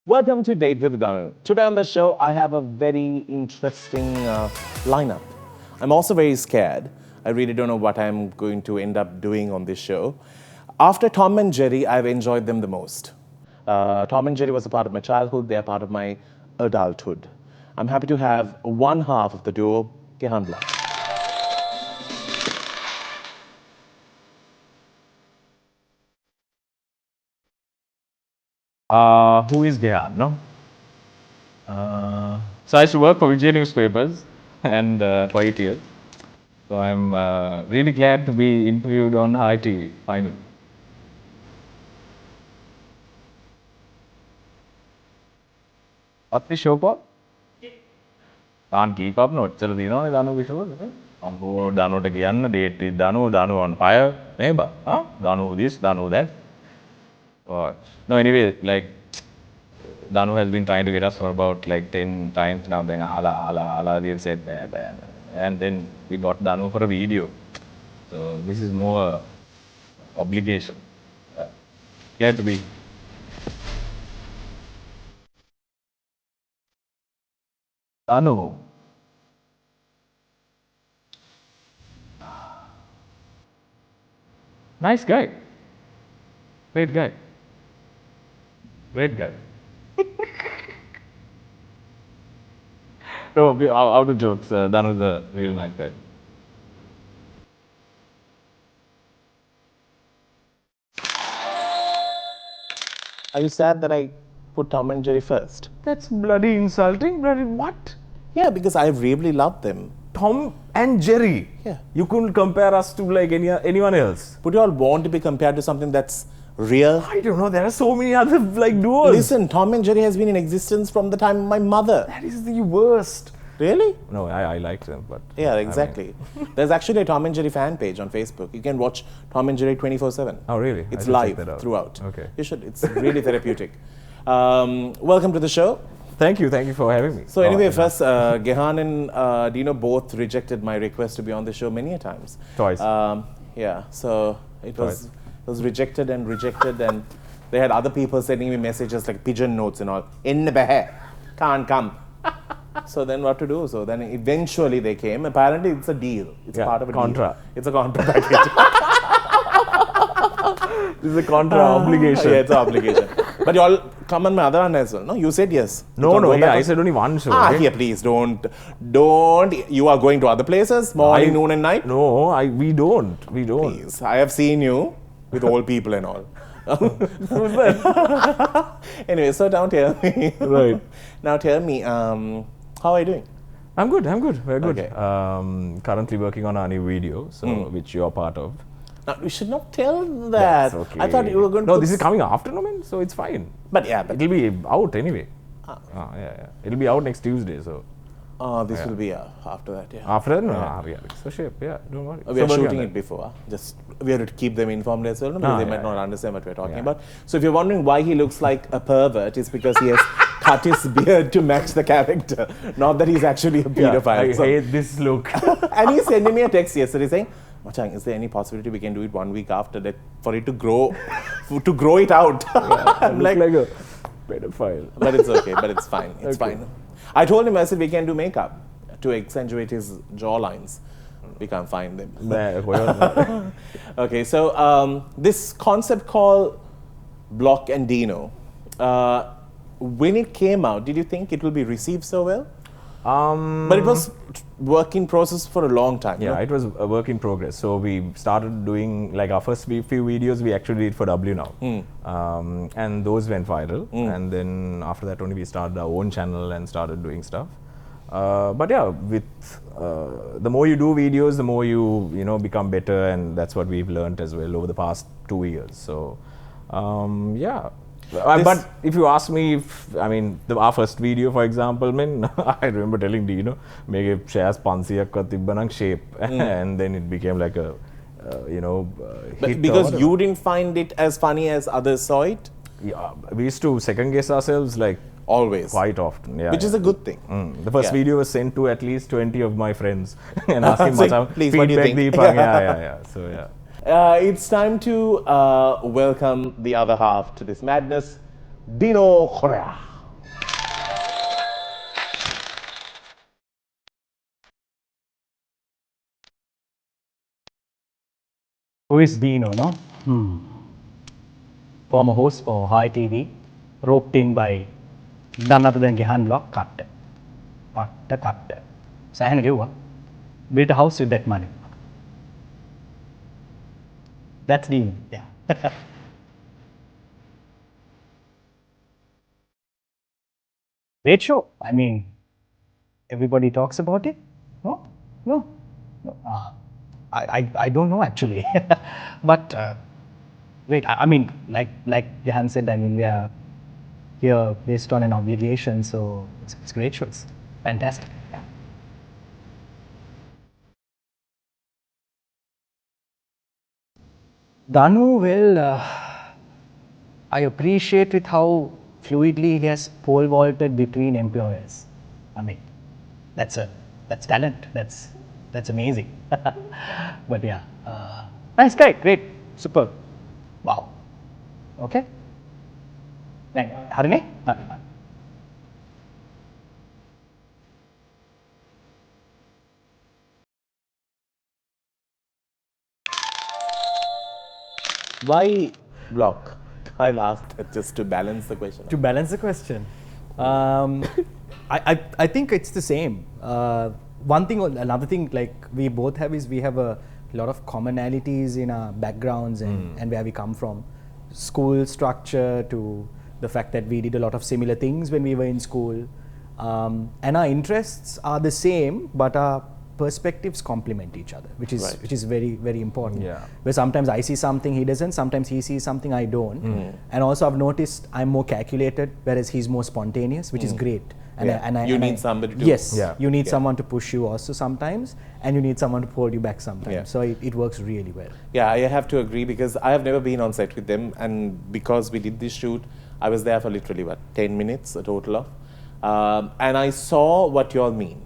Welcome to Date with Danu. Today on the show, I have a very interesting lineup. I'm also very scared. I really don't know what I'm going to end up doing on this show. After Tom and Jerry, I've enjoyed them the most. Tom and Jerry was a part of my childhood. They are part of my adulthood. I'm happy to have one half of the duo, Gehan Blok. Who is Gyan, no? So I used to work for Vijay newspapers and for 8 years. So I'm really glad to be interviewed on hi.lk finally. What's the show for? Can't keep up, no. Chalo dino ne Danu show. Ambo Danu to Gyan, date Danu on fire. Neighbor, huh? Danu this, Danu that. No, anyway, like Danu has been trying to get us for about like 10 times now. Then hala, they've said that. And then we got Danu for a video. So this is more obligation. Glad to be. Danu. Nice guy. Great guy. Great guy. No, out of jokes, Danu is a real nice guy. Are you sad that I put Tom and Jerry first? That's bloody insulting. Bloody what? Yeah, because I really love them. Tom and Jerry. Yeah. You couldn't compare us to like anyone else. Would you all want to be compared to something that's real? I don't know. There are so many other like duos. Listen, Tom and Jerry has been in existence from the time of my mother. That is the worst. Really? No, I like them, but Yeah, exactly. There's actually a Tom and Jerry fan page on Facebook. You can watch Tom and Jerry 24/7. Oh, really? I It's should check live that out. throughout. Okay. You should. It's really therapeutic. Welcome to the show. Thank you for having me. So anyway, first, Gehan and Dino both rejected my request to be on the show many a times. Twice. Yeah, so it was rejected, and they had other people sending me messages like pigeon notes and all. In the can't come. So then what to do? So then eventually they came. Apparently it's a deal. It's Yeah, part of a contra. deal. It's a contra package. This is a contra obligation. Yeah, it's an obligation. But you all come on my other one as well. No, you said yes. You No, can't no, go yeah, back I on- said only one show. Ah, right? here, please don't. You are going to other places, morning, noon, and night. No, we don't. Please, I have seen you with old people and all. Anyway, so now tell me. Right. Now tell me, how are you doing? I'm good. Very good. Okay. Currently working on a new video, so which you're part of. Now, we should not tell that. That's okay. I thought you were going to. No, put this is coming after, no man. So it's fine. But yeah, but It'll be out anyway. Yeah. It'll be out next Tuesday. So this will be after that. Yeah. after that, no, yeah. So shape, yeah. Don't worry. We are So working shooting on it before. Just we have to keep them informed as well, no? Ah, because they yeah, might not yeah. understand what we're talking Yeah. about. So if you're wondering why he looks like a pervert, it's because he has cut his beard to match the character, not that he's actually a that. pedophile. I So- hate this look. and he sent me a text yesterday saying, Machang, is there any possibility we can do it 1 week after that for it to grow, to grow it out? I'm Look like, like a pedophile. but it's okay, but it's fine. It's Okay. fine. I told him, I said, we can do makeup to accentuate his jawlines. We can't find them. Nah, whatever. Okay, so this concept called Blok and Dino, when it came out, did you think it will be received so well? But it was work in process for a long time. Yeah, no? it was a work in progress. So we started doing like our first few videos we actually did for W now, and those went viral. And then after that only we started our own channel and started doing stuff. But yeah, with the more you do videos, the more you become better, and that's what we've learned as well over the past 2 years. So yeah. But if you ask me, our first video, for example, I remember telling Dino, make a shares pansiyak shape, and then it became like a, But hit or because whatever. you didn't find it as funny as others saw it? Yeah, we used to second guess ourselves like Always. quite often. Yeah, Which is a good thing. The first Yeah. video was sent to at least 20 of my friends and asking Say, Macham, please, what do you feedback think? Deepang. Yeah. So yeah. It's time to welcome the other half to this madness, Dino Ch. Who is Dino, no? Former host for Hi TV, roped in by none other than Blok Ch. Cut. Saya give built a house with that money. That's Dino, yeah. Great show. I mean, everybody talks about it. No, no, no. I don't know actually, but wait. I mean, like Johan said, I mean we are here based on an obligation, so it's great shows. Fantastic. Yeah. Danu, well, I appreciate with how fluidly he has pole vaulted between employers. I mean, that's talent. That's amazing. But yeah, nice guy, great, super, wow. Okay. Harini? Why block? I've asked it just to balance the question. To balance the question, I think it's the same. One thing, another thing, like we both have is we have a lot of commonalities in our backgrounds and where we come from. School structure to the fact that we did a lot of similar things when we were in school. And our interests are the same, but our perspectives complement each other, which is very, very important. Yeah. Where sometimes I see something he doesn't, sometimes he sees something I don't. And also I've noticed I'm more calculated, whereas he's more spontaneous, which is great. And You need somebody to- Yes, Yeah. you need someone to push you also sometimes, and you need someone to hold you back sometimes. Yeah. So it works really well. Yeah, I have to agree because I have never been on set with them, and because we did this shoot, I was there for literally 10 minutes a total of, and I saw what you all mean,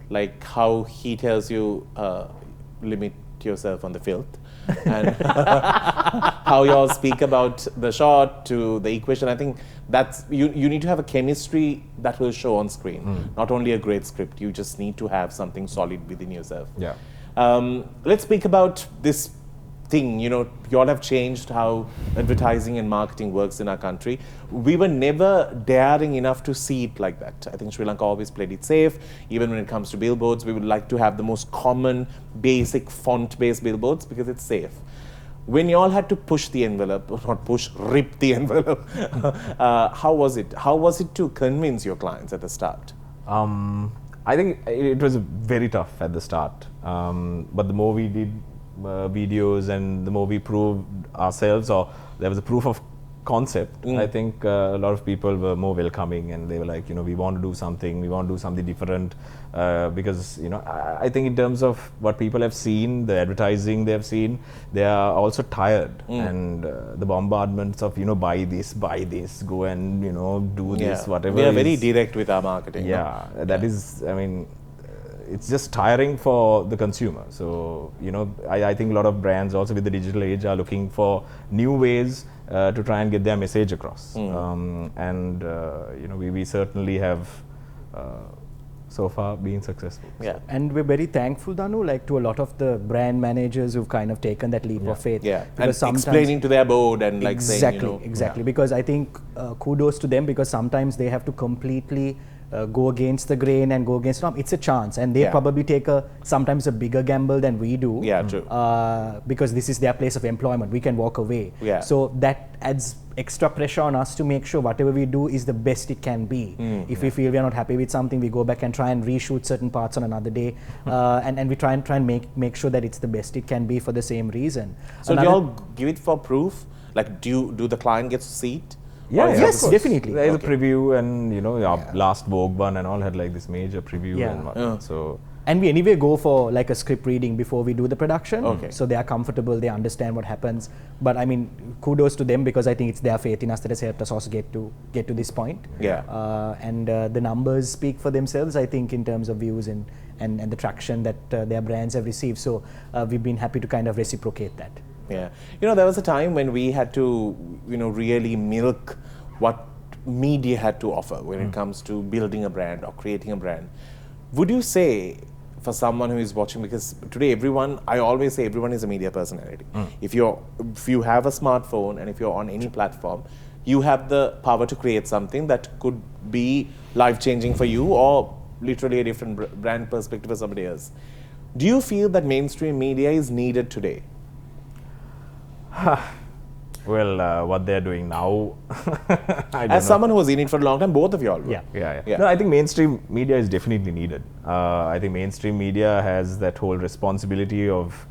like how he tells you limit yourself on the filth, and how you all speak about the shot to the equation. I think that's you need to have a chemistry that will show on screen, not only a great script. You just need to have something solid within yourself. Yeah. Let's speak about this thing. You all have changed how advertising and marketing works in our country. We were never daring enough to see it like that. I think Sri Lanka always played it safe. Even when it comes to billboards, we would like to have the most common, basic font-based billboards because it's safe. When you all had to push the envelope, or not push, rip the envelope, how was it? How was it to convince your clients at the start? I think it was very tough at the start, but the more we did videos and the more we proved ourselves, or there was a proof of concept, I think a lot of people were more welcoming, and they were like, we want to do something different, because I think in terms of what people have seen, the advertising they have seen, they are also tired, and the bombardments of buy this, go and do this, whatever. We are very direct with our marketing. Yeah, that is, I mean, it's just tiring for the consumer. So, I think a lot of brands also with the digital age are looking for new ways to try and get their message across. We certainly have so far been successful. Yeah. And we're very thankful, Danu, like to a lot of the brand managers who've kind of taken that leap of faith. Yeah, and Because sometimes- explaining to their board and like exactly, saying, exactly. Because I think kudos to them, because sometimes they have to completely go against the grain and go against norm. It's a chance, and they probably take sometimes a bigger gamble than we do. Yeah, true. Because this is their place of employment. We can walk away. Yeah. So that adds extra pressure on us to make sure whatever we do is the best it can be. If we feel we are not happy with something, we go back and try and reshoot certain parts on another day, and we try and make sure that it's the best it can be for the same reason. So do you all give it for proof? Like, do the client get to see it? Yeah, yes, of course. definitely. There is a preview, and our last Vogue one and all had like this major preview and whatnot. So And we anyway go for like a script reading before we do the production. Okay. So they are comfortable, they understand what happens. But I mean, kudos to them, because I think it's their faith in us that has helped us also get to this point. Yeah. And the numbers speak for themselves, I think, in terms of views and the traction that their brands have received. So we've been happy to kind of reciprocate that. Yeah. There was a time when we had to, really milk what media had to offer when it comes to building a brand or creating a brand. Would you say for someone who is watching, because today I always say everyone is a media personality. If you have a smartphone and if you're on any platform, you have the power to create something that could be life-changing for you or literally a different brand perspective for somebody else. Do you feel that mainstream media is needed today? Well, what they're doing now, I don't As know. someone who was in it for a long time, both of you all were. Yeah. No, I think mainstream media is definitely needed. I think mainstream media has that whole responsibility of,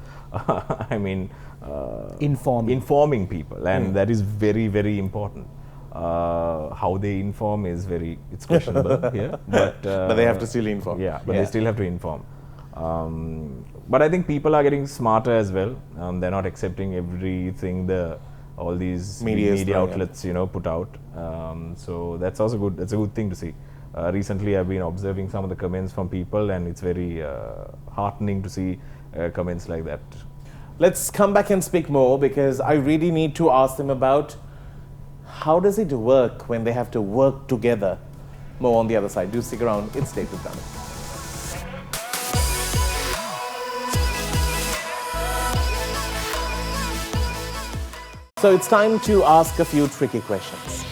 informing people, and that is very, very important. How they inform is it's questionable here, but they have to still inform. Yeah, but they still have to inform. But I think people are getting smarter as well. They're not accepting everything all these media outlets, put out. So that's also good. That's a good thing to see. Recently, I've been observing some of the comments from people, and it's very heartening to see comments like that. Let's come back and speak more, because I really need to ask them about how does it work when they have to work together. More on the other side. Do stick around. It's Take with Danu. So it's time to ask a few tricky questions.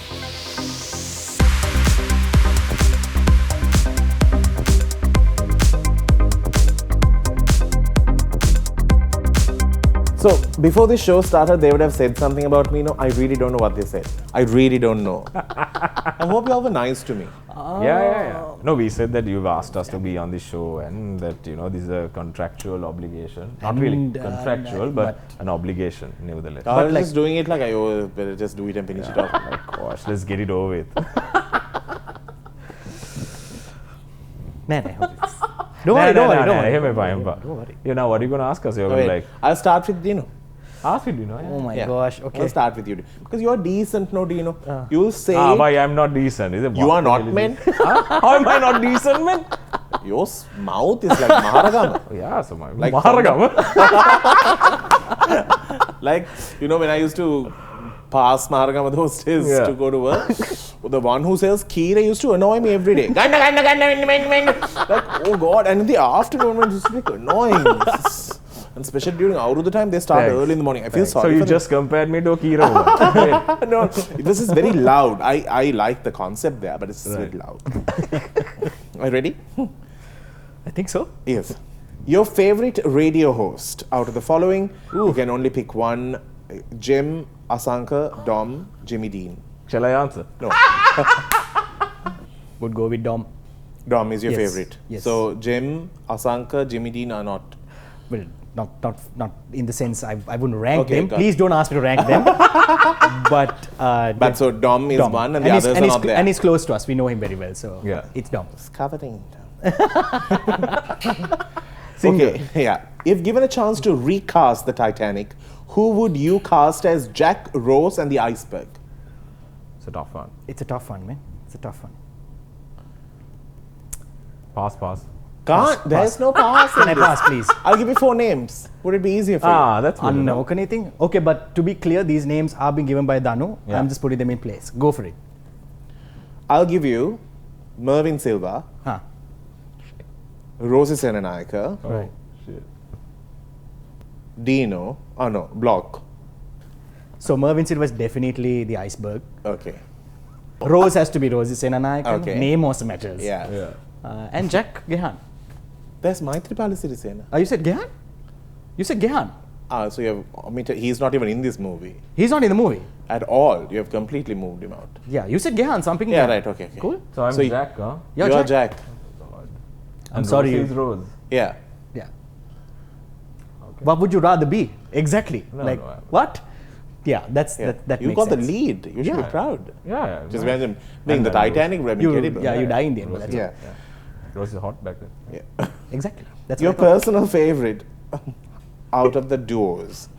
So before the show started, they would have said something about me. No, I really don't know what they said. I really don't know. I hope you all were nice to me. Yeah. No, we said that you've asked us to be on the show, and that this is a contractual obligation. Not really contractual, but an obligation, nevertheless. I was just doing it like I better just do it and finish it off. My gosh, let's get it over with. Man, I hope it's... Don't worry. Don't worry. Now, what are you going to ask us? You're going to like... I'll start with Dino. Ask with Dino. Oh my gosh, okay. I'll start with you. Because you're decent, no, Dino. You'll say... But I'm not decent. Is it? You are not, man. How am I not decent, man? Your mouth is like Maharagama. Yeah, so my... Like Maharagama? Like, when I used to pass Maharagama those days to go to work, the one who sells Kheer used to annoy me every day. Like, oh God. And in the afternoon, it used to be annoying. And especially during out of the time, they start early in the morning. I feel sorry. So you just compared me to a Kheer. No, this is very loud. I like the concept there, but it's very loud. Are you ready? I think so. Yes. Your favorite radio host out of the following, you can only pick one. Jim, Asanka, Dom, Jimmy Dean. Shall I answer? No. Would go with Dom. Dom is your Yes, favorite. yes. So Jim, Asanka, Jimmy Dean are not. Well, not in the sense I wouldn't rank them. got Please don't ask me to rank them. But So Dom is one and the he's- others are he's not there. And he's close to us. We know him very well. So Yeah. it's Dom. It's covering. Okay, yeah. If given a chance to recast the Titanic, who would you cast as Jack, Rose and the iceberg? It's a tough one. It's a tough one, man. It's a tough one. Pass. Can't. There's no pass. Can I pass, please? I'll give you 4 names. Would it be easier for you? That's good enough. Anything? Okay, but to be clear, these names are being given by Danu. Yeah. I'm just putting them in place. Go for it. I'll give you Mervyn Silva, Huh. Rosie Senanayaka, Right. Shit. Dino, Blok. So Mervyn Silva is definitely the iceberg. Okay. Rose has to be Rosie Senanayake. Okay. Name also matters. Yeah. And Jack Gehan. There's Maithripala Sirisena. You said Gehan? You said Gehan. So you have omitted, he's not even in this movie He's not in the movie. at all. You have completely moved him out. Yeah, you said Gehan, so I'm picking Yeah, Gehan. right, okay. Cool. So I'm So Jack, huh? You're You're Jack. Jack. I'm And sorry. Rose is Rose. Yeah. Yeah. What would you rather be? Exactly. No, like, no, what? Yeah, that You makes got sense. the lead. You should be Yeah. proud. Yeah. Just no. imagine being And the then Titanic. Would have been incredible. You die in the end. Rose That's is- Yeah. Rose is hot back then. Yeah. Exactly. That's Your what I thought. personal favorite out of the duos,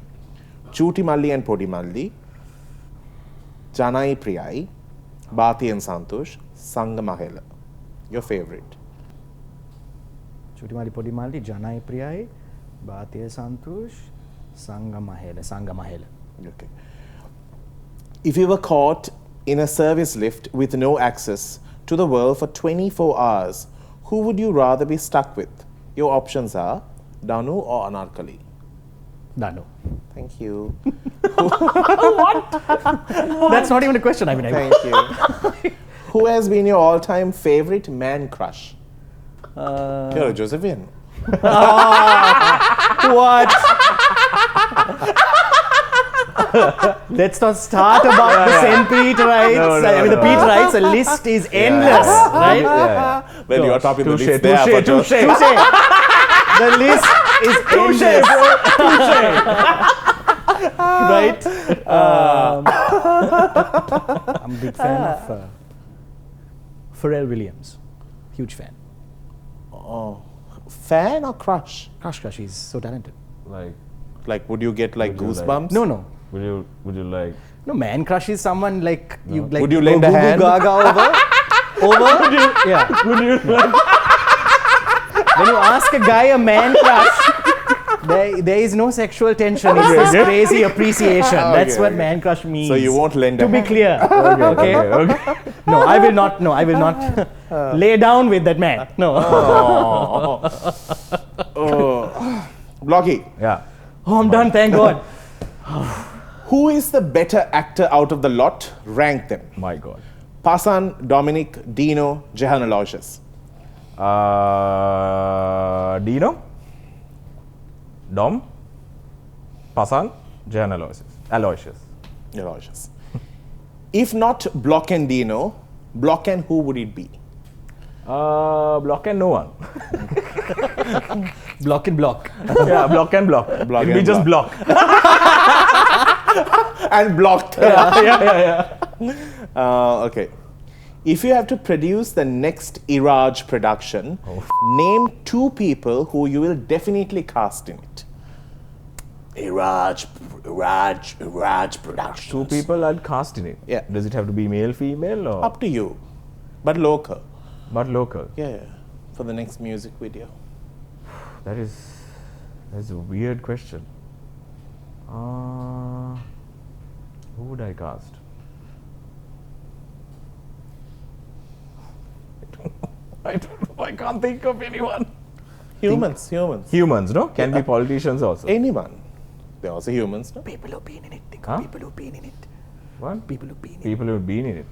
Chuti Malli and Podi Malli, Janai Priyai, Bhati and Santosh, Sangha Mahela. Your favorite. Chutimali Podimali, Janai Priyai, Bhatiya Santosh, Sangha Mahela. Okay. If you were caught in a service lift with no access to the world for 24 hours, who would you rather be stuck with? Your options are Danu or Anarkali. Danu. Thank you. That's not even a question. I mean, Thank you. Who has been your all-time favorite man crush? You're a Josephine. what? Let's not start about the St. Peterites. I mean, the Peterites, the list is endless, right? Well, you're topping the Touche, list there. touche, but touche. The list is endless. Right? I'm a big fan of Pharrell Williams. Huge fan. Oh, fan or crush? Crush, he's so talented. Like, would you get like Would you like- goosebumps? No. Would you like? No, man crush is someone like you like. Would you lend a Goo Goo hand? Gaga over? Yeah. Would you like? When you ask a guy a man crush, there is no sexual tension. It's this crazy appreciation. That's what man crush means. So you won't lend To a be hand? clear. Okay. No, I will not. No, I will not lay down with that man. No. Blocky, Yeah. Oh, I'm done. Thank God. who is the better actor out of the lot? Rank them. My God. Pasan, Dominic, Dino, Jehan Aloysius. Dino, Dom, Pasan, Jehan Aloysius. Aloysius. If not Blok and Dino, Blok and who would it be? Block and no one. Block and block. Yeah, block and block. Block It'll be and just block. And blocked. yeah. Okay. If you have to produce the next Iraj production, name 2 people who you will definitely cast in it. Iraj Productions. 2 people I'd cast in it. Yeah. Does it have to be male, female, or Up to you, but local. but local? Yeah, for the next music video. That's a weird question. Who would I cast? I don't know. I can't think of anyone. Humans. Humans, no? Can be politicians also. Anyone. They're also humans, no? People who've been in it. Think Huh? of people who've been in it. What? People who've been in it. People who've been in it.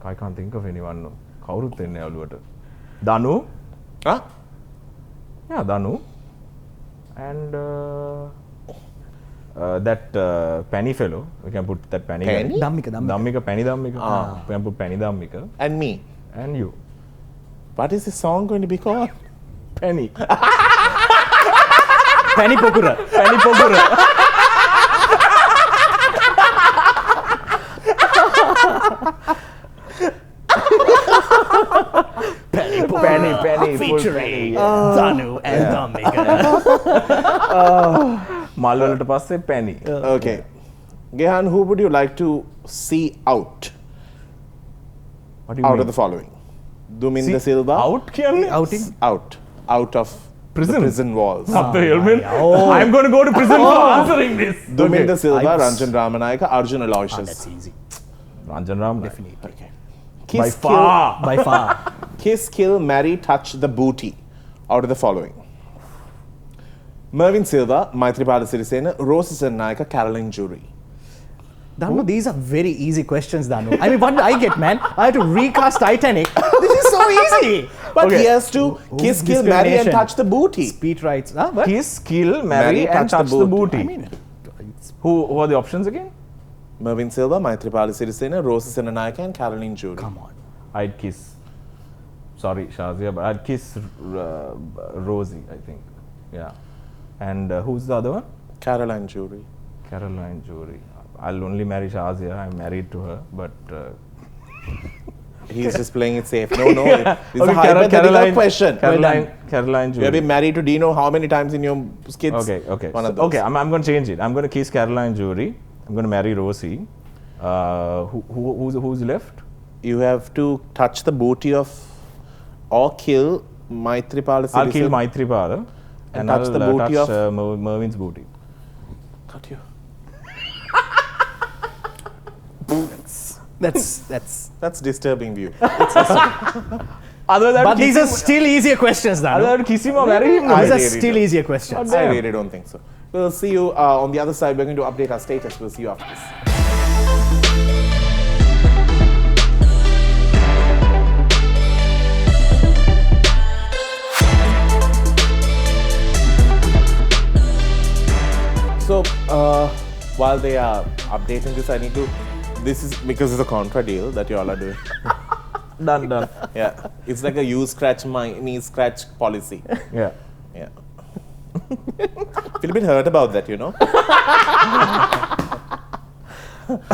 I can't think of anyone. No. කවුරුත් එන්නේ ඔළුවට. Danu. Huh? Yeah, Danu. And that Penny fellow. We can put that Penny. Penny? guy. Dhammika. Dhammika, Penny Dhammika. We can put Penny Dhammika. And me. And you. What is the song going to be called? Penny. Penny Pokura. Penny Pokura. Penny. Featuring Danu and Dhammika. මල් වලට පස්සේ Penny. Okay. Gehan, who would you like to see out? What do you Out mean? of the following. Duminda Silva. Out කියන්නේ? Outing? Out of Prison? the prison walls. What the hell, man? I'm going to go to prison for answering this. Duminda Silva, I was- Ranjan Ramanayaka, Arjun Aloysius. That's easy. Ranjan Ram. Definitely. Okay. By Kiss, far. By far. kiss, kill, marry, touch the booty. Out of the following. Mervyn Silva, Maitripala Sirisena, Rose Nayaka, Caroline Jury. Danu, these are very easy questions, Danu. I mean, what do I get, man? I have to recast Titanic. This is so easy. But Okay. he has to kiss, kill, marry, and discrimination? touch the booty. Speech rights. Huh? What? Kiss, kill, marry, and touch the booty. I mean, Who are the options again? Mervyn Silva, Maitripala Sirisena, Rose Nayaka, and Caroline Jury. come on. I'd kiss. Sorry, Shazia, but I'd kiss Rosie, I think. Yeah. And who's the other one? Caroline Jury. Caroline Jury. I'll only marry Shazia. I'm married to her, but. He's just playing it safe. No, no. It's a Okay, hypothetical question. Caroline You Jury. have been married to Dino how many times in your skits? Okay. One of So- those. okay, I'm going to change it. I'm going to kiss Caroline Jury. I'm going to marry Rosie. Who's left? You have to touch the booty of or kill Maitripala Sirisena. I'll kill Maitripala And and touch I'll the booty touch of- Mervin's booty. Cut you. That's That's disturbing view. Otherwise, I would But these are kiss him. still easier questions, Otherwise, I Danu. would kiss him or marry him. I These are really still don't. easier questions. I really don't think so. We'll see you on the other side. We're going to update our status. We'll see you after this. So, while they are updating this, I need to. This is because it's a contra deal that you all are doing. Done. Yeah, it's like a you scratch my me scratch policy. Yeah. Yeah. Feel a bit hurt about that, you know.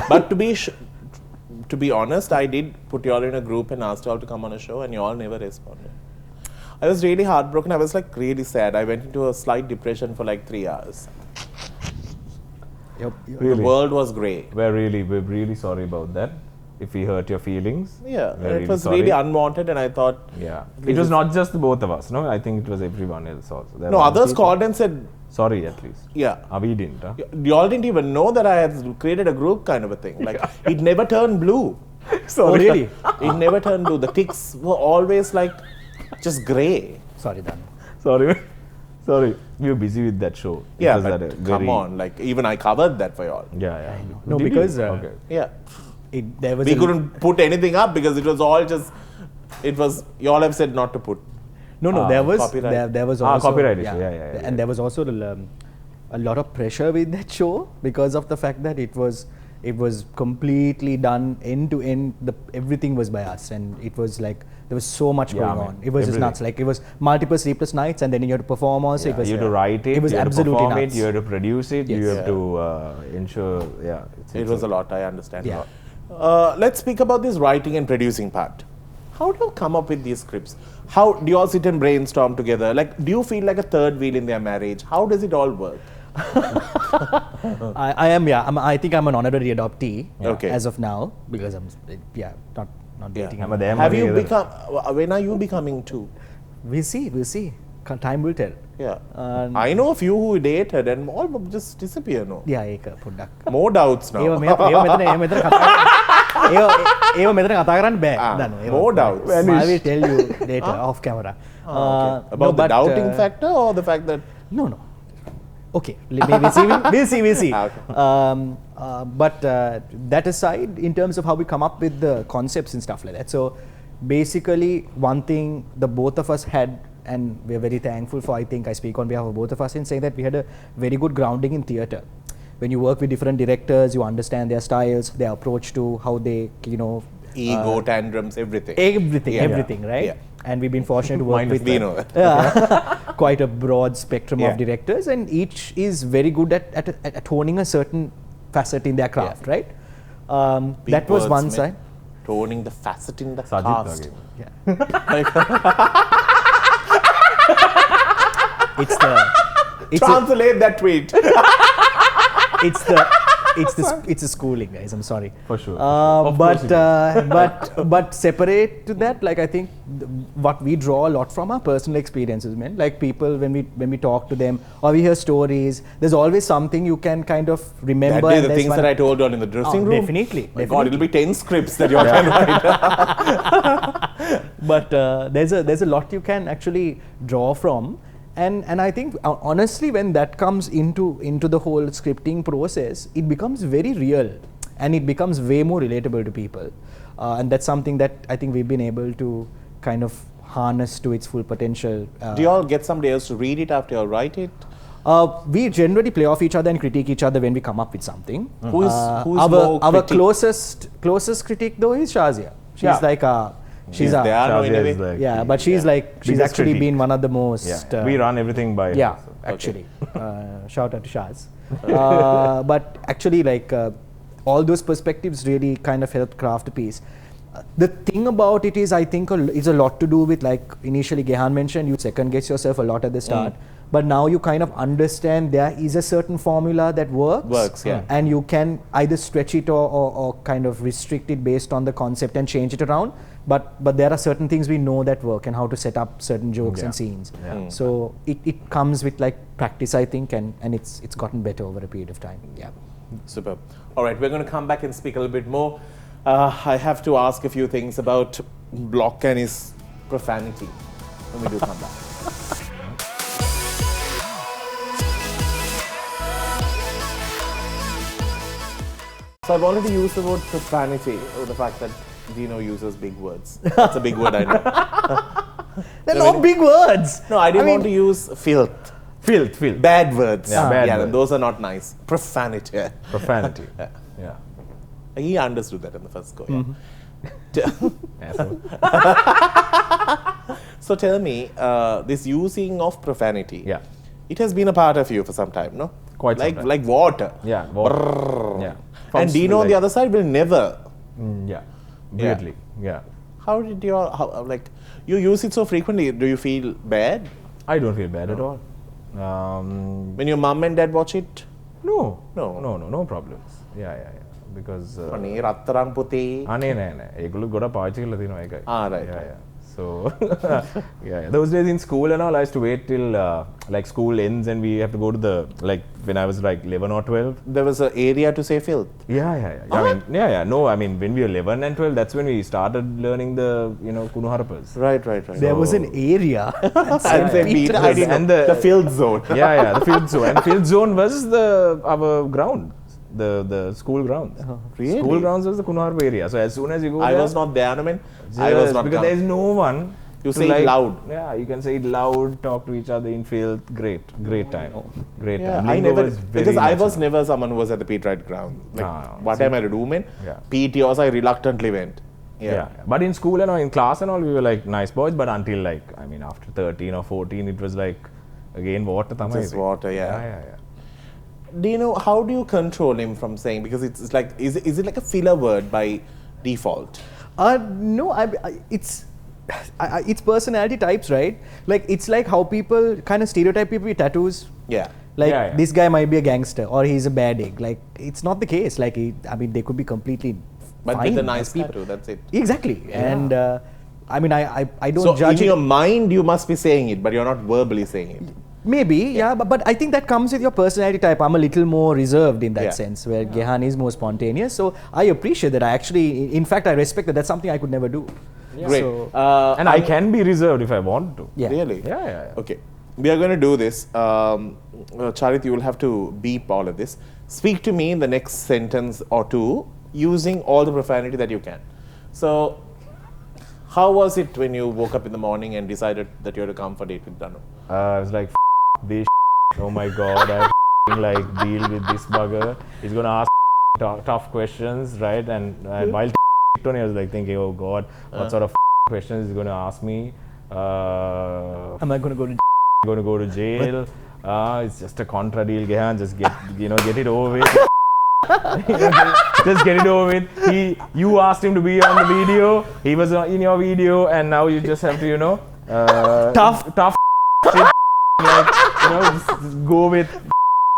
But to be honest, I did put you all in a group and asked you all to come on a show, and you all never responded. I was really heartbroken. I was like really sad. I went into a slight depression for like 3 hours. Really. The world was grey. We're really sorry about that. If we hurt your feelings. Yeah, we're it was sorry. really unwanted, and I thought. Yeah. Please It was not just the both of us, no? I think it was everyone else also. There No, were others people- called and said, Sorry, at least. yeah. We didn't, huh? You all didn't even know that I had created a group kind of a thing. Like, it never turned blue. Oh, really? It never turned blue. The ticks were always like just grey. Sorry, Danu. Sorry. We were busy with that show. It Yeah, was but at a come very- on. Like, even I covered that for you all. Yeah. No, Did you? because Okay. Yeah. there was We a- couldn't put anything up because it was all just, you all have said not to put. No, there was copyright. there was also copyright issue. Yeah. And there was also a lot of pressure with that show because of the fact that it was completely done end to end. Everything was by us, and it was like there was so much Yeah, going man, on. It was just everything. nuts. Like it was multiple sleepless nights, and then you had to perform also. Yeah, It was you had to write it, It was you had to absolutely perform nuts. it, you had to produce it, you Yes. have to ensure, It was a lot, I understand. Yeah. Let's speak about this writing and producing part. How do you come up with these scripts? How do you all sit and brainstorm together? Like, do you feel like a third wheel in their marriage? How does it all work? I think I'm an honorary adoptee Okay. as of now because I'm not dating. I'm a damn Have you together. become? When are you becoming too? We'll see. Time will tell. Yeah. And- I know a few who dated and all just disappear. No. Yeah, ඒක පොඩ්ඩක්. More doubts now. ඒව මෙතන කතා කරන්න බෑ. දනු. ඒව- more doubts. I will tell you later off camera. Okay. About no, the but, doubting factor or the fact that No. Okay, we'll see. We'll see. Okay. But that aside, in terms of how we come up with the concepts and stuff like that. So basically, one thing the both of us had, and we're very thankful for, I think I speak on behalf of both of us in saying that we had a very good grounding in theatre. When you work with different directors, you understand their styles, their approach to how they, ego, tantrums, everything. everything, right? Yeah. And we've been fortunate to work Minus with Dino. quite a broad spectrum Yeah. of directors, and each is very good at honing a certain facet in their craft, Yeah. right? Big That was words, one man. side. Toning the facet in the Sajid cast. again. It's the Translate that tweet. it's the schooling, guys. I'm sorry. For sure. Of course it is. But separate to that, like I think what we draw a lot from our personal experiences, man. Like people when we talk to them or we hear stories, there's always something you can kind of remember. That and the there's things one- that I told you all in the dressing room. Definitely. My God, it'll be 10 scripts that you all can write. But there's a lot you can actually draw from, and I think honestly when that comes into the whole scripting process, it becomes very real and it becomes way more relatable to people, and that's something that I think we've been able to kind of harness to its full potential. Do you all get somebody else to read it after you all write it? We generally play off each other and critique each other when we come up with something. Who's our more critique? closest critique though is Shazia. She's Yeah. like she's There are no in a Shazia way. is like yeah, but she's like she's biggest actually critique. been one of the most. Yeah. We run everything by Yeah, her, so. actually. Shout out to Shaz. But actually, like all those perspectives really kind of help craft a piece. The thing about it is, I think, it's a lot to do with, like initially Gehan mentioned, you second guess yourself a lot at the start. But now you kind of understand there is a certain formula that works. Yeah. And you can either stretch it or kind of restrict it based on the concept and change it around. But there are certain things we know that work and how to set up certain jokes and scenes. Yeah. So it comes with like practice, I think, and it's gotten better over a period of time. Yeah. Superb. All right, we're going to come back and speak a little bit more. I have to ask a few things about Blok and his profanity when we do come back. So I've already used the word profanity, or the fact that Dino uses big words. That's a big word, I know. They're not big words. No, I didn't want to use filth. Filth. Bad words. Yeah, bad words. Those are not nice. Profanity. Profanity. Yeah. Yeah. He understood that in the first go. Yeah. Yeah, so- So tell me, this using of profanity. Yeah. It has been a part of you for some time, no? Quite some like time. like water. Yeah. Water. Yeah. And Dino on the other side will never. Yeah. Weirdly. Yeah. How did your you use it so frequently? Do you feel bad I don't feel bad at all. when your mum and dad watch it? No. No. No problems. Yeah. Because අනේ රත්තරන් පුතේ. අනේ නෑ. ඒගොල්ලෝ ගොඩක් පාවිච්චි කරලා තියෙනවා ඒකයි. Right. Yeah. So yeah. Those days in school and all, I used to wait till like school ends and we have to go to the when I was like 11 or 12. There was an area to say filth. Yeah. I mean, No, I mean when we were 11 and 12, that's when we started learning the Kunuharapas. Right. There was an area. And say Peter, I didn't And know. The filth zone. Yeah, the field zone. And field zone was our ground. The school grounds. Really? School grounds was the Kunuharpa area. So as soon as you go I there, was not there, I mean. I was Yes, not because there is no one. You to say it loud. Yeah, you can say it loud, talk to each other in filth. Great time. Great Yeah, time. I Lingo never, was very because I was natural. never someone who was at the Pete Wright ground. Like, No, what am I to do, man? Yeah. PT also I reluctantly went. Yeah. But in school and all, in class and all, we were like nice boys. But until after 13 or 14, it was like, again, water. Just water, yeah. Yeah. Do you know, how do you control him from saying, because it's like, is it like a filler word by default? No, it's personality types, right? Like it's like how people kind of stereotype people with tattoos. Yeah. Like Yeah. this guy might be a gangster or he's a bad egg. Like it's not the case. Like they could be completely But fine. with a nice tattoo, that's it. Exactly. And I mean, I don't So judge in it. your mind, you must be saying it, but you're not verbally saying it. Maybe, yeah, but I think that comes with your personality type. I'm a little more reserved in that Yeah. sense, where Gehan is more spontaneous. So I appreciate that. I actually, in fact, I respect that. That's something I could never do. Great. So, And I can be reserved if I want to. yeah. Really? Yeah. Okay. We are going to do this. Charit, you will have to beep all of this. Speak to me in the next sentence or two using all the profanity that you can. So, how was it when you woke up in the morning and decided that you had to come for a date with Danu? I was like, this oh my god, I like deal with this bugger. He's gonna ask tough questions, right? And while Tony, I was like thinking, oh god, what sort of questions is he gonna ask me? Am I going to go to Going to go to jail? It's just a contra deal, Gehan. Just get it over with. Just get it over with. You asked him to be on the video. He was in your video, and now you just have to, tough shit. Just go with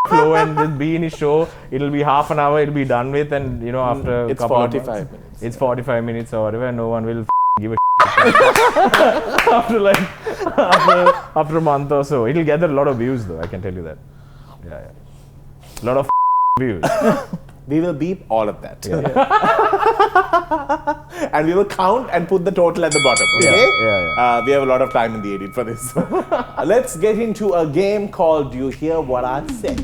flow and just be in his show. It'll be half an hour. It'll be done with, and after a It's couple 45 of months, minutes. It's 45 minutes or whatever. No one will give a after a month or so. It'll gather a lot of views, though. I can tell you that. Yeah. A lot of views. We will beep all of that. And we will count and put the total at the bottom. Okay? Yeah. We have a lot of time in the edit for this. Let's get into a game called Do You Hear What I Say?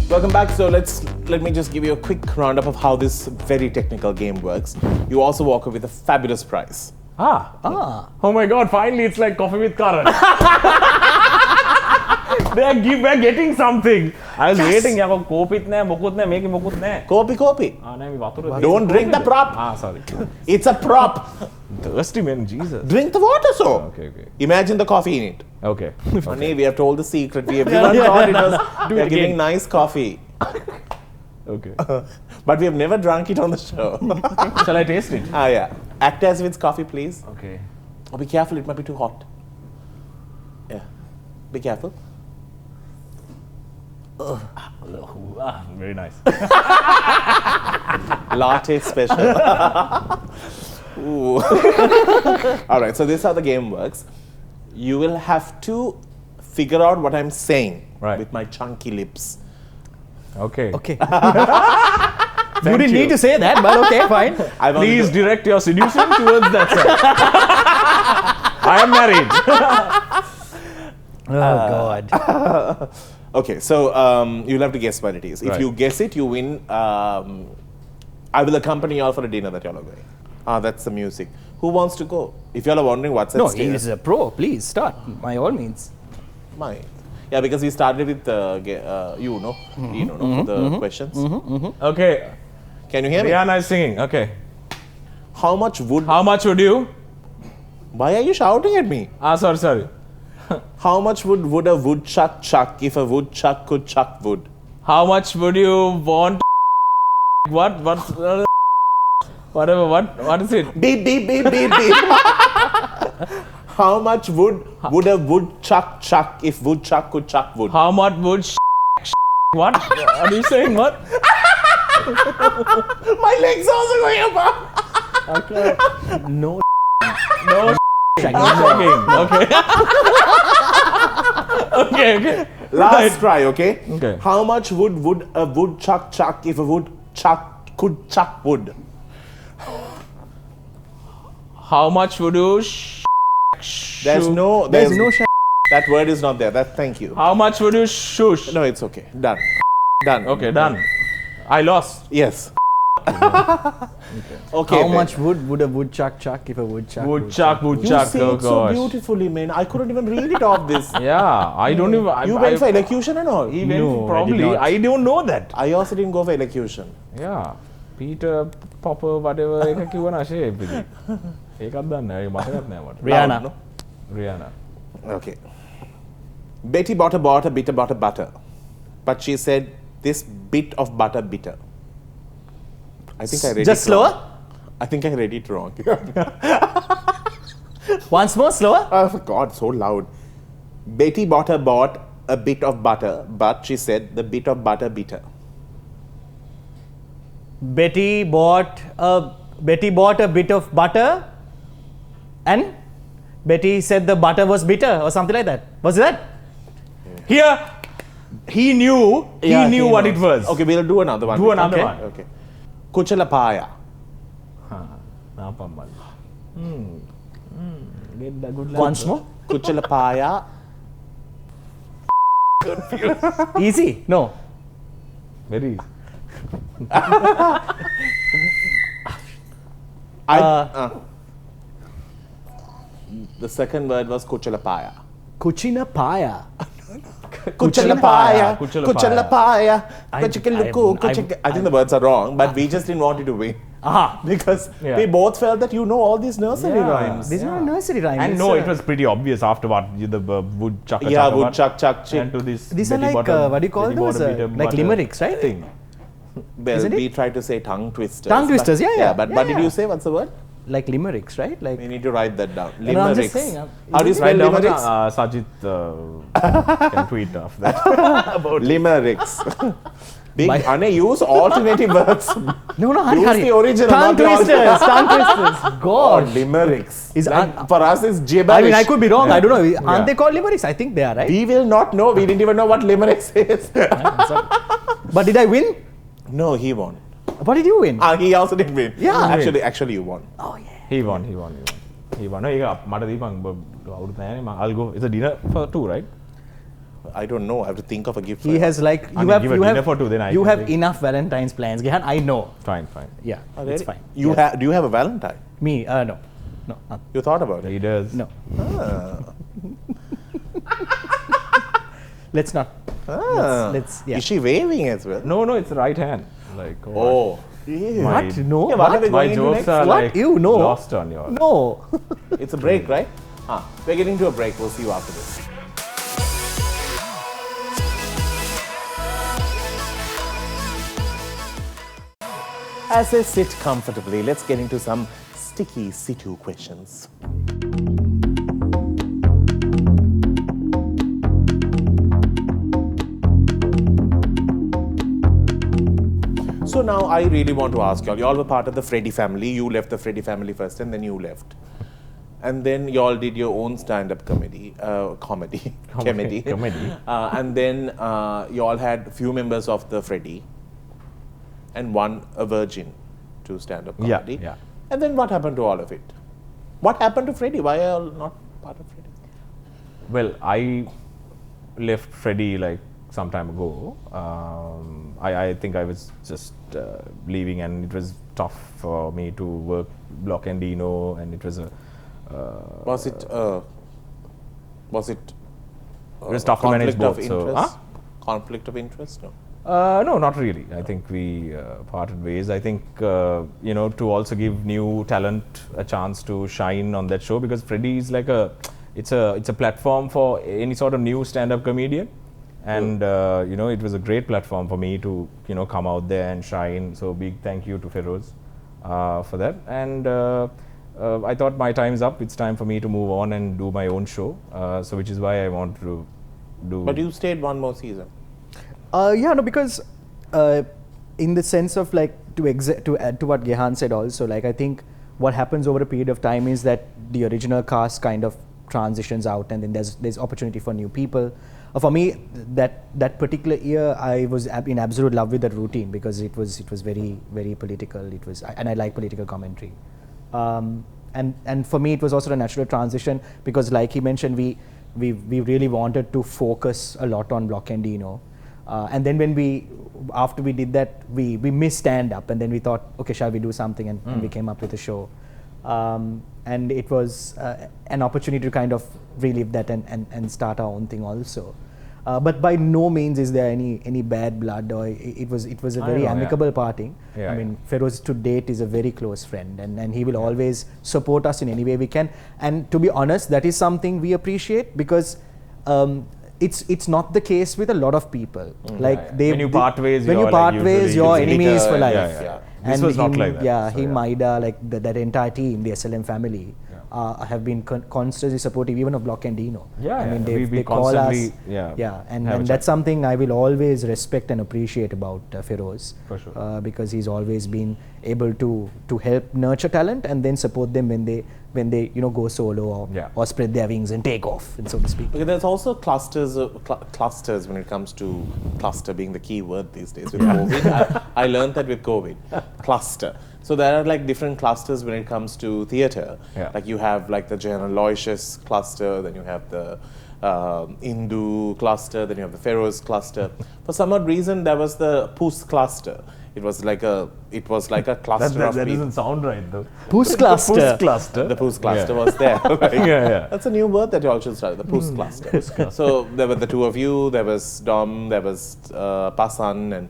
Welcome back. So let me just give you a quick roundup of how this very technical game works. You also walk away with a fabulous prize. Oh my god, finally it's like coffee with Karan. We're getting something. I was waiting. Kopit nahe, mokut nahe, make mokut nahe. Kopi. Nahe, water. Don't drink the prop. Sorry. It's a prop. Thirsty man, Jesus. Drink the water, so. Okay. Imagine the coffee in it. Okay. Honey, we have told the secret. Everyone thought it was. We are giving nice coffee. Okay. But we have never drunk it on the show. Shall I taste it? Yeah. Act as if it's coffee, please. Okay. Oh, be careful, it might be too hot. Yeah. Be careful. Very nice. Latte special. Ooh. All right, so this is how the game works. You will have to figure out what I'm saying Right. with my chunky lips. Okay. Okay. You didn't need to say that, but okay, fine. Please direct your seducing towards that side. I am married. Oh God. Okay, so you'll have to guess what it is. If Right. you guess it, you win. I will accompany you all for a dinner that y'all are going. That's the music. Who wants to go? If y'all are wondering what's at No, stake. he is a pro. Please start. By all means. Mine. Yeah, because we started with you know, Dino, no, for the questions. Okay. Can you hear me? Rihanna is singing. Okay. How much wood? How much would you? Why are you shouting at me? Sorry. How much would a woodchuck chuck if a woodchuck could chuck wood? How much would you want? What? Whatever. What is it? Beep beep beep beep beep. How much wood would a woodchuck chuck if woodchuck could chuck wood? How much would? What? Are you saying what? My legs also going up. Okay. No. No. Okay. Okay. Last try, okay? Okay. How much would a woodchuck chuck if a woodchuck could chuck wood? How much would you? There's no that word is not there. Thank you. How much would you shush? No, it's okay. Done. Done. Okay, done. I lost. Yes. Okay. How then. much would a woodchuck chuck if a woodchuck? Woodchuck. You say Oh it so gosh. beautifully, man. I couldn't even read it off this. Yeah, I don't even. You went for elocution and all. He went No, I probably. did not. I don't know that. I also didn't go for elocution. Yeah. Peter Popper whatever එක කිව්ව නැෂේ ඉතින්. ඒකත් දන්නේ නැහැ. මතකත් නැහැ මට. Rihanna. No? Rihanna. Okay. Betty bought a bit of butter, but she said this bit of butter bitter. I think I read Just it wrong. slower? I think I read it wrong. Once more, slower? Oh God, so loud. Betty bought a bit of butter, but she said the bit of butter bitter. Betty bought a bit of butter, and Betty said the butter was bitter or something like that. Was it that? Here, he knew what it was. Okay, we'll do another one. Do another Okay. one. Okay. Kuchalapaya. Once more? Kuchalapaya. Easy? No. Very easy. The second word was Kuchalapaya. Kuchina paya. Kuchalapaya. Kuchalapaya. Kuchalapaya. I think the words are wrong, but we just didn't want you to win. Aha. Because Yeah. we both felt that you know all these nursery Yeah. rhymes. This is not a nursery rhyme. And it's no, a- it was pretty obvious after what the woodchuck. Yeah, woodchuck, chuck, chick. And to this. These are Betty like, bought a- what do you call Betty bought those? a bit of Like butter limericks, right? Thing. Well, Isn't it? we tried to say tongue twisters. Tongue twisters, but- yeah. But Yeah, what did yeah. you say? What's the word? Like limericks, right? Like We need to write that down. No, I'm just Limericks. saying, How do you spell Right down, limericks? Sajid can tweet after that. Limericks. Big, My- Ane, use alternative words. no, hurry, Use hurry. the original, Tongue not the twisters, tongue twisters. Oh, God. limericks. Is Like, for us, it's gibberish. I mean, I could be wrong. I don't know. Yeah. Aren't they called limericks? I think they are, right? We will not know. We didn't even know what limericks is. But did I win? No, he won. What did you win? He also didn't win. Yeah. Actually, you won. Oh yeah. He won. No, ඒක මට දීපන් අවුරුදු නැහැ. I'll go. It's a dinner for two, right? I don't know. I have to think of a gift. He for has like I mean, give a dinner for two, then I you can have take- enough Valentine's plans, Gehan. I know. Fine. Yeah, him. it's fine. You Yeah. do you have a Valentine? Me? No. You thought about it? He does. No. Let's not. Let's yeah. Is she waving as well? No, it's right hand. Like Oh. My- What? No. Yeah, what what? are we My going into jokes next? are What? like You know. lost on your. No. It's a break, right? We're getting to a break. We'll see you after this. As I sit comfortably, let's get into some sticky situ questions. So now I really want to ask y'all. Y'all were part of the Freddy family. You left the Freddy family first and then you left. and then you all did your own stand-up comedy, comedy. And then you all had a few members of the Freddy, and one a virgin to stand-up comedy. Yeah. And then what happened to all of it? What happened to Freddy? Why are you all not part of Freddy? Well, I left Freddy like some time ago. I think I was just leaving, and it was tough for me to work Blok and Dino, and it was a. Was it tough to manage conflict both. of So, interest? Conflict of interest? No. No, not really. I think we parted ways. I think to also give new talent a chance to shine on that show, because Freddy is like it's a platform for any sort of new stand-up comedian, and it was a great platform for me to come out there and shine. So big thank you to Feroz for that. And I thought my time's up. It's time for me to move on and do my own show. So which is why I want to do. But you stayed one more season. Because in the sense of like to add to what Gehan said also, like I think what happens over a period of time is that the original cast kind of transitions out, and then there's opportunity for new people. For me, that particular year, I was in absolute love with that routine, because it was very, very political. And I like political commentary. And for me, it was also a natural transition, because like he mentioned, we really wanted to focus a lot on Blok and Dino. And then after we did that, we missed stand-up, and then we thought, okay, shall we do something? And we came up with a show. And it was an opportunity to kind of relive that and start our own thing also. But by no means is there any bad blood, or it was a very amicable parting. I mean, Feroz to date is a very close friend, and he will always support us in any way we can. And to be honest, that is something we appreciate, because it's not the case with a lot of people. Like when you part ways, you're enemies for life. This and was not like that. Yeah, so Maida, like that entire team, the SLM family, have been constantly supportive, even of Blok and Dino. I mean, they call us. And that's something I will always respect and appreciate about Feroz. For sure. Because he's always been able to help nurture talent and then support them when they go solo or spread their wings and take off, and so to speak. Okay, there's also clusters when it comes to cluster being the key word these days with COVID. I learned that with COVID. Cluster. So there are like different clusters when it comes to theatre. Like you have like the General Aloysius cluster, then you have the Hindu cluster, then you have the Feroz cluster. For some odd reason, there was the Pus cluster. It was like a cluster of people. That doesn't sound right though. Pus cluster. The Pus cluster was there. That's a new word that you all should start. The Pus cluster. So there were the two of you. There was Dom. There was Pasan.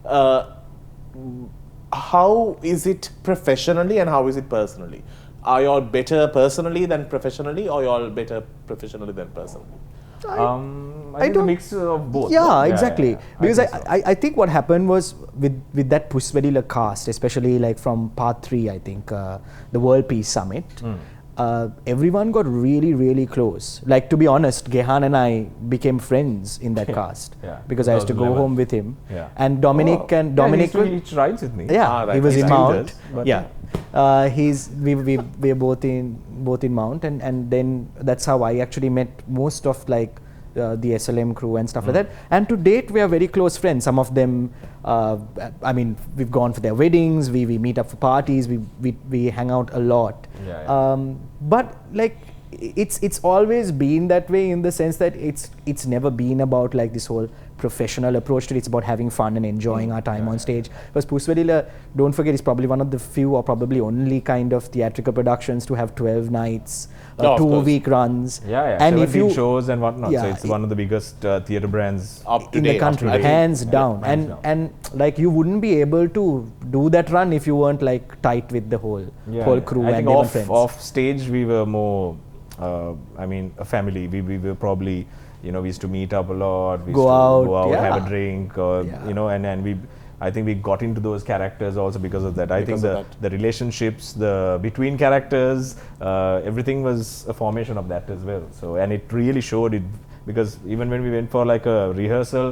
And how is it professionally and how is it personally? Are you all better personally than professionally, or are you all better professionally than personally? I think a mix of both. Exactly. Because I think what happened was with that Pushvedila cast, especially like from part 3, I think, the World Peace Summit, everyone got really, really close. Like, to be honest, Gehan and I became friends in that cast, because I used to go home with him. And Dominic he rides with me. He was in Mount. We're both in Mount, and then that's how I actually met most of like the SLM crew and stuff like that. And to date, we are very close friends. Some of them, I mean, we've gone for their weddings, we meet up for parties, we hang out a lot. But like, it's always been that way, in the sense that it's never been about like this whole professional approach to it. It's about having fun and enjoying our time on stage. Because Pusvedila, don't forget, is probably one of the few or probably only kind of theatrical productions to have 12 nights, 2-week runs. And if you shows and whatnot. So it's one of the biggest theatre brands in the country, hands down. And like, you wouldn't be able to do that run if you weren't like tight with the whole crew. I and think friends. off stage we were more, a family. We were probably, we used to meet up a lot. We used go out, have a drink, or and I think we got into those characters also because of that. I think the relationships, between characters, everything was a formation of that as well. So, and it really showed it because even when we went for like a rehearsal,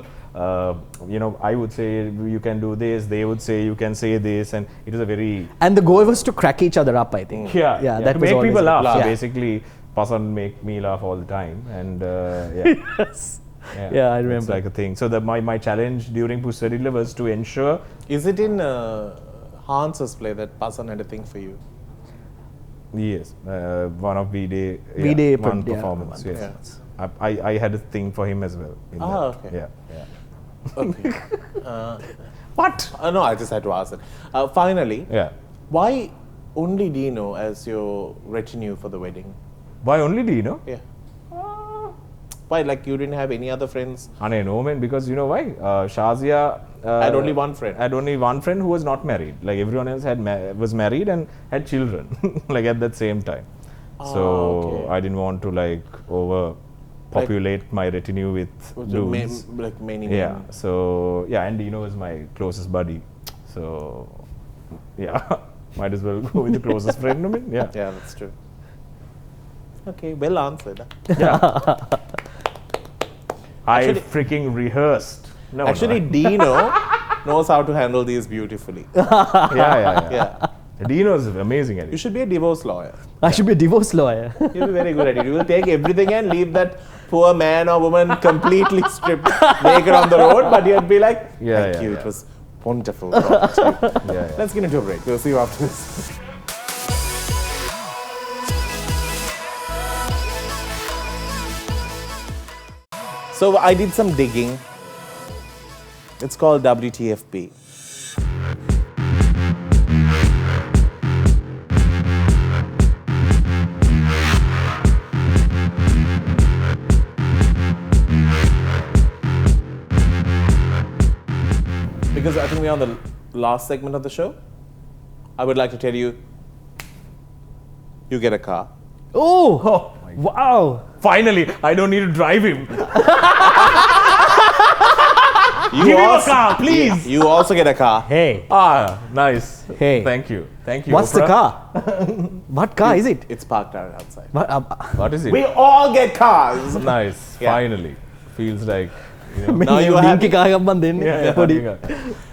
you know, I would say you can do this, they would say you can say this, and it was a very And the goal was to crack each other up, I think. yeah, That to was make always people it. laugh. So Yeah. basically, Pasan make me laugh all the time, and yeah. Yes. Yeah, I It's remember. like a thing. So my challenge during Push Sedilla was to ensure. Is it in Hans's play that Pasan had a thing for you? Yes, one of V-Day, V-Day one yeah, performance. one Yes, performance. I had a thing for him as well. In Ah, that. okay. Yeah. Okay. What? No, I just had to ask it. Finally, Yeah. why only Dino as your retinue for the wedding? Why only Dino? Yeah. Why? Like you didn't have any other friends? No man, because you know why? Shazia Had only one friend. Had only one friend who was not married. Like everyone else was married and had children, like at that same time. So okay. I didn't want to like overpopulate my retinue with dudes. Like many Yeah. men. So yeah, and Dino is my closest buddy. So yeah, might as well go with the closest friend. I mean, yeah. Yeah, that's true. Okay, well answered. I freaking rehearsed. No, Actually, Dino knows how to handle these beautifully. yeah. Yeah. Dino is amazing at You it. should be a divorce lawyer. I should be a divorce lawyer. You'll be very good at it. You will take everything and leave that poor man or woman completely stripped naked on the road, but you'd be like, Yeah, thank you, yeah. it was wonderful. talking to you." Yeah. Let's get into a break. We'll see you after this. So I did some digging. It's called WTFP. Because I think we're on the last segment of the show. I would like to tell you, you get a car. Oh, wow. Finally, I don't need to drive him. You Give him a car, please. You also get a car. Hey, Nice. Hey. Thank you. what's the Oprah. car? What car is it? It's parked out outside. What, What is it? We all get cars. Nice. Yeah. Finally. Feels like, you know. Now you have- ඩිංකි කාරයක් මන් දෙන්නේ. පොඩි.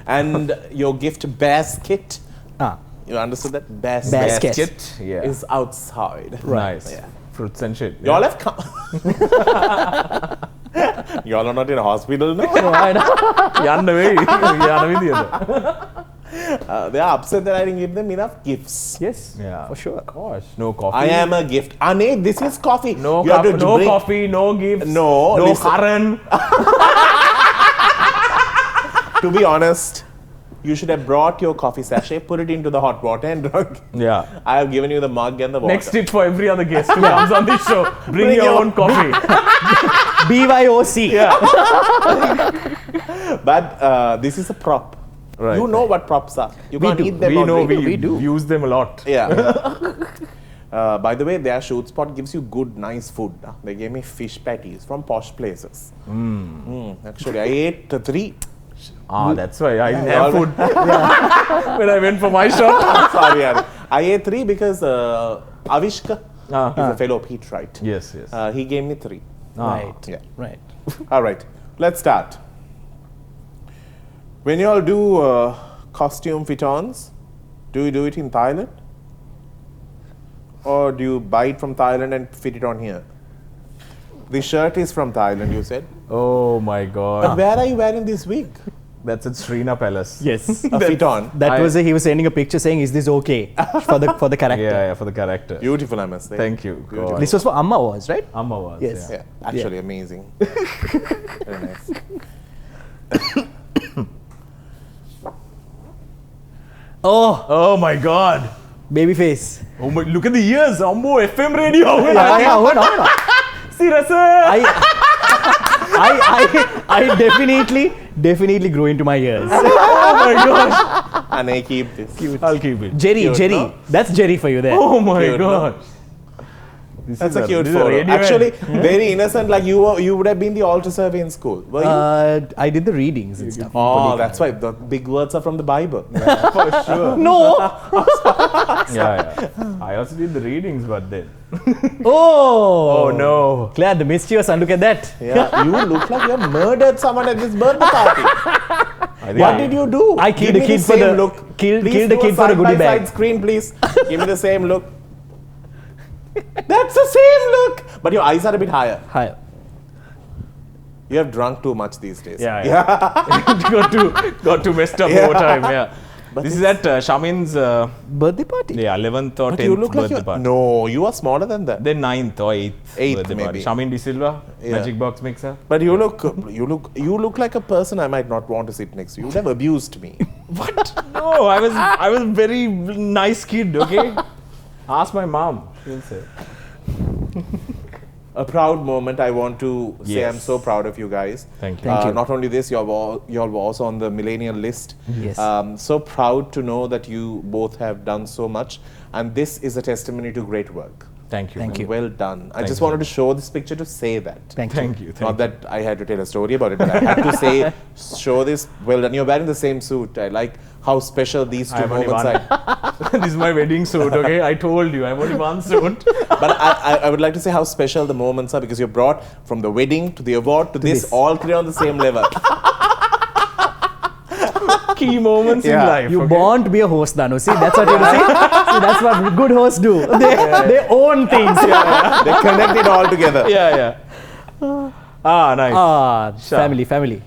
And your gift basket, Ah, you understood that? Basket, Basket. Yeah. is outside. Nice. Yeah. Fruits and shit. Y'all have come. Y'all are not in a hospital now. යන්න වෙයි. යන විදියට. They are upset that I didn't give them enough gifts. yes, Yeah. for sure. Gosh, no coffee. I am a gift. Ane, this is coffee. No, You have to no drink- coffee, no gifts. No, no listen. current. To be honest, you should have brought your coffee sachet, put it into the hot water and drunk. Yeah. I have given you the mug and the water. Next tip for every other guest who comes on this show. Bring your own coffee. BYOC. But this is a prop. Right. You know what props are. You can't do. eat them We or know drink. we do. Use them a lot. Yeah. By the way, their shoot spot gives you good, nice food. They gave me fish patties from posh places. Actually, I ate 3. That's why I didn't have food when I went for my shop. Sorry, I ate 3 because Avishka is a fellow Peterite. Yes. He gave me 3. Right. Yeah. Right. All right, let's start. When you all do costume fit-ons, do you do it in Thailand? Or do you buy it from Thailand and fit it on here? The shirt is from Thailand, you said. Oh my But god. where are you wearing this wig? That's at Srina Palace. Yes. A fit-on. That was he was sending a picture saying, "Is this okay for the character?" Yeah, for the character. Beautiful, I must say. Thank you. Beautiful. God. This was for Amma was right? Amma was. Yes. Yeah. Yeah, actually amazing. Very nice. Oh, Oh my god. baby face. Oh my, look at the ears. Ambo FM radio. Yeah, no. Serious. I definitely grew into my ears. Oh my gosh. And I keep this. I'll keep it. Jerry, Cute, Jerry. no? That's Jerry for you there. Oh my Cute, no? gosh. That's a cute this is photo. radio Actually, very innocent. Like you would have been the altar server in school. Were you? I did the readings and stuff. Oh, that's why the big words are from the Bible. For sure. No! Yeah. I also did the readings, but then. Oh! Oh no. Glad the mischievous one. Look at that. Yeah, you look like you have murdered someone at this birthday party. What did you do? I killed Give a me kid the for same the look. killed Please the do kid for a goodie side-by-side bag. screen, please. Give me the same look. That's the same look. But your eyes are a bit higher. Hi. You have drunk too much these days. Yeah. got too messed up over time. Yeah. This is at Shamin's Birthday party? 11th or But 10th you look like birthday you. party. No, you are smaller than that. Then 9th or 8th, Eighth, birthday party. maybe. Shamin De Silva, Yeah. Magic Box Mixer. But you look like a person I might not want to sit next to. You would have abused me. What? No, I was very nice kid. Okay. Ask my mom. She'll say. A proud moment. I want to say Yes. I'm so proud of you guys. Thank you. Thank you. Not only this, you all were also on the millennial list. Yes. So proud to know that you both have done so much, and this is a testimony to great work. Thank you. Thank you. Well done. I Thank just you. wanted to show this picture to say that. Thank you. Not that I had to tell a story about it, but I had to say, show this. Well done. You're wearing the same suit. I like how special these two I have only moments one. are. This is my wedding suit. Okay, I told you I have only one suit. But I would like to say how special the moments are because you're brought from the wedding to the award to this, this. all three on the same level. Key moments in Yeah. life. You okay? born to be a host, Danu. See, that's what you see. See, that's what good hosts do. They own things. They connect it all together. Yeah. Nice. Sure. Family.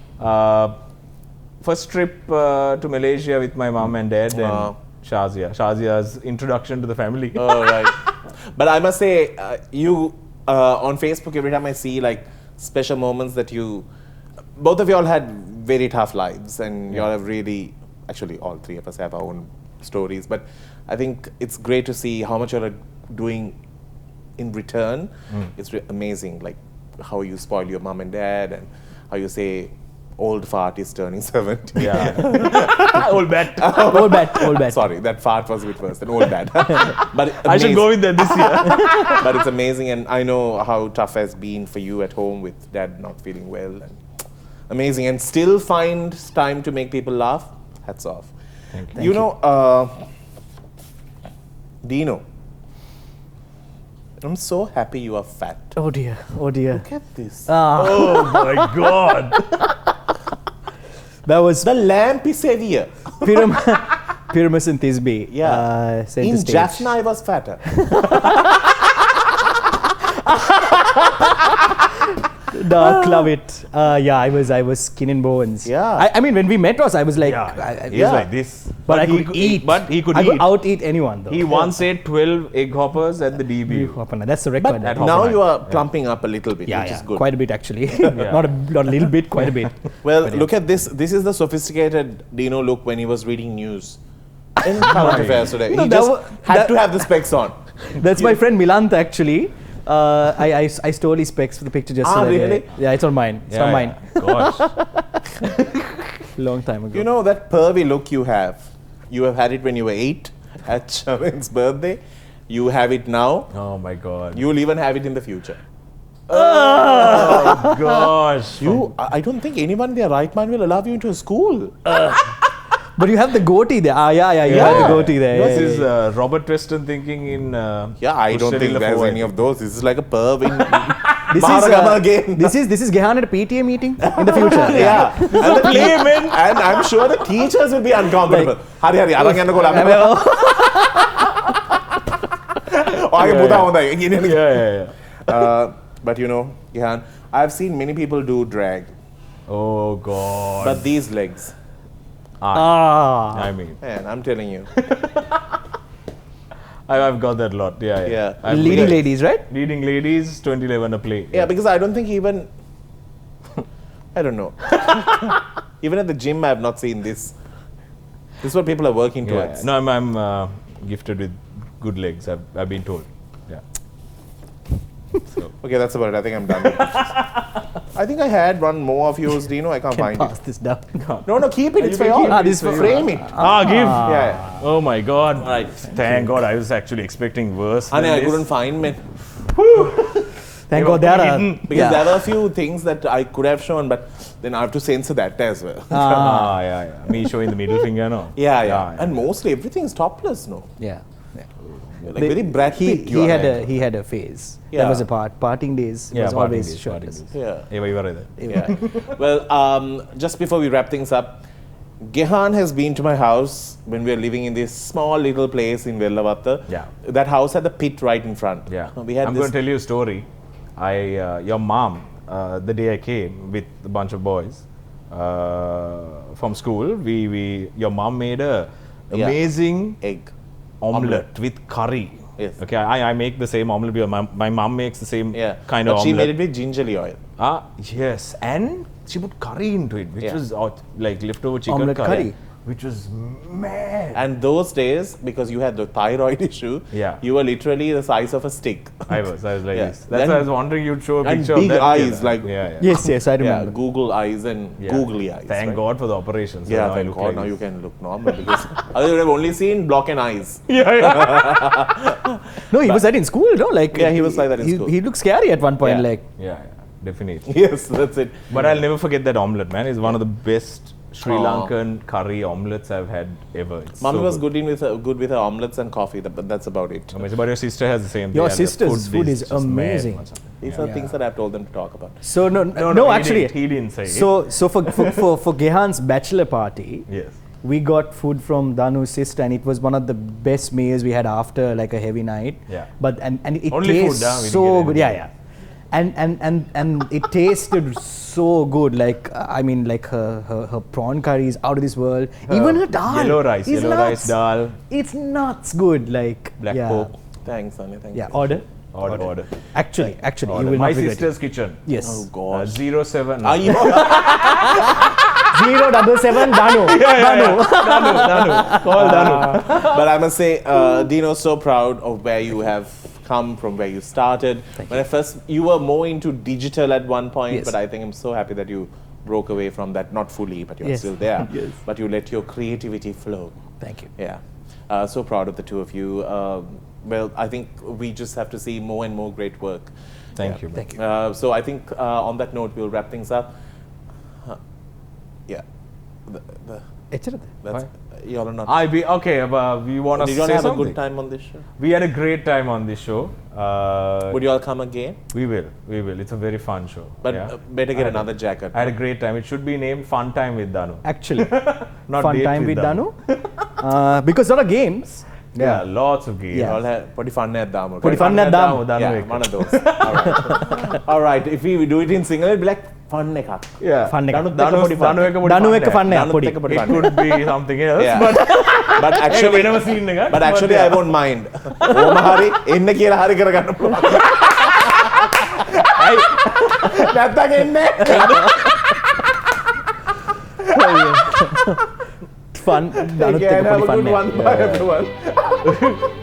First trip to Malaysia with my mom and dad, and Wow. Shazia's introduction to the family. Oh, right. But I must say, you on Facebook, every time I see like special moments that you, both of you all had very tough lives, and you all have really, actually, all three of us have our own stories. But I think it's great to see how much you are doing in return. It's amazing, like how you spoil your mom and dad, and how you say old fart is turning 70. Yeah. Old bat. All bad. Sorry, that fart was a bit worse than old bad. But I should go with that this year. But it's amazing, and I know how tough has been for you at home with dad not feeling well, and amazing, and still find time to make people laugh. Hats off. Thank you. You know, Dino, I'm so happy you are fat. Oh dear. Look at this. Oh my God. That was The lamp is heavier. Pyramus and Thisbe. Yeah. Center In stage. Jaffna, I was fatter. Dark, love it. Yeah, I was skin and bones. Yeah. I mean, when we met, I was like, He's Yeah. like this. but I he could eat. But he could I eat. could out eat anyone though. He once ate 12 egg hoppers at the DB. That's the record. But That now hopper you night. are plumping up a little bit, which is good. Quite a bit actually. not a little bit, quite a bit. Well, look at this. This is the sophisticated Dino look when he was reading news in current affairs today. No, He that just wa- had that- to have the specs on. That's my friend Milant actually. I stole his specs for the picture just so that really? yeah, it's on mine. It's not mine. Gosh. Long time ago. You know that pervy look you have had it when you were 8 at Shamin's birthday. You have it now. Oh my God. You will even have it in the future. Oh gosh. I don't think anyone in their right mind will allow you into a school. But you have the goatee there. You have the goatee there. This is Robert Preston thinking in. Yeah, I don't Pushing think the there's forward. any of those. This is like a perv in This Maharagama again. This is Gehan at a PTA meeting in the future. Yeah. And I'm sure the teachers will be uncomfortable. Hari arang yanna kola appa. Aage buda honda hai. Yeah. But you know, Gehan, I've seen many people do drag, Oh God. but these legs, I mean, man, I'm telling you. I've got that lot. Yeah. I'm Leading ladies, right? Leading ladies, 2011 a play. Yeah, because I don't think even, I don't know. Even at the gym, I have not seen this. This is what people are working Yeah. towards. No, I'm gifted with good legs. I've been told. Yeah. So. Okay, that's about it. I think I'm done. I think I had one more of yours, Dino. I can't find Pass it. this down. No, keep it. It's for can you. keep it. This for you. Frame it. Give. Yeah. Oh my God. Right. Thank God. I was actually expecting worse. Honey, than I this. couldn't find me. Thank God there are. Because there were a few things that I could have shown, but then I have to censor that as well. Yeah. Me showing the middle finger, no? Yeah. And mostly everything is topless, no? Yeah. Like very Brad Pitt. He had a phase. Yeah. That was a parting days. Yeah, was parting always days, shirtless. parting days. Yeah. Yeah. Well, just before we wrap things up, Gehan has been to my house when we were living in this small little place in Vellavatta. Yeah. That house had the pit right in front. Yeah. We had I'm this going to tell you a story. Your mom, the day I came with a bunch of boys from school, your mom made a amazing egg omelette with curry. Yes. Okay, I make the same omelette. But my mom makes the same kind of but she omelette. made it with gingerly oil. Yes, and she put curry into it, which was like leftover chicken Omelette curry. which was mad. And those days, because you had the thyroid issue, you were literally the size of a stick. I was like this. That's Then- why I was wondering you'd show a and picture big of that. eyes, like Yes, I remember. Google eyes and googly eyes. Thank right? God for the operation. So Yeah, now I thank look God. like Now this. you can look normal because otherwise you would have only seen block and eyes. No, he was that in school, no? Like he was like that in school. He looked scary at one point, Yeah. like. Yeah, definitely. Yes, that's it. But I'll never forget that omelette, man. It's one of the best Sri Lankan curry omelettes I've had ever. It's Mommy so was good with her omelets and coffee, but that's about it. But your sister has the same thing. Your and the sister's food is just mad. amazing. These are things that I've told them to talk about. So no, he actually, didn't say it. So for Gehan's bachelor party, Yes. we got food from Danu's sister, and it was one of the best meals we had after like a heavy night. Yeah. But and it Only food, tastes huh? We didn't so get good. anything. Yeah. And it tasted so good. Like I mean, like her prawn curry is out of this world. Even her dal. Yellow rice dal. It's nuts good. Like Black pork. Thanks, Sonny. Thank you. Yeah. Order. Order. Actually, you Order. will My not regret sister's it. kitchen. Yes. Oh God. 07. 077 Danu. Danu. Call Danu. But I must say, Dino's so proud of where you have come from, where you started. You were more into digital at one point, Yes. but I think I'm so happy that you broke away from that, not fully, but you're Yes. still there. Yes. But you let your creativity flow. Thank you. Yeah. So proud of the two of you. Well, I think we just have to see more and more great work. Thank you. Thank you. So I think on that note, we'll wrap things up. Yeah. That's, y'all are not. We want to Did say you all have something. a good time on this show? We had a great time on this show. Would you all come again? We will. It's a very fun show. But better get another jacket. I had a great time. It should be named Fun Time with Danu. Actually, Not fun Date time with with Danu. Because lot of games. Yeah, lots of games. Yeah. All have pretty fun at Damu. Pretty fun at Damu. Yeah, one of those. All right. All right. If we do it in single, it'd be like fun ekak. Yeah. Fun ekak. Danu එක fun එකක් පොඩි. It could be something else. Yeah. But But actually, never seen එකක්. but actually, I won't mind. ඕම හරි එන්න කියලා හරි කරගන්න පුළුවන්. නැත්තම් එන්නේ. Fun. Danuත් Again, එක have පොඩි a fun good එකක්. one. Bye everyone.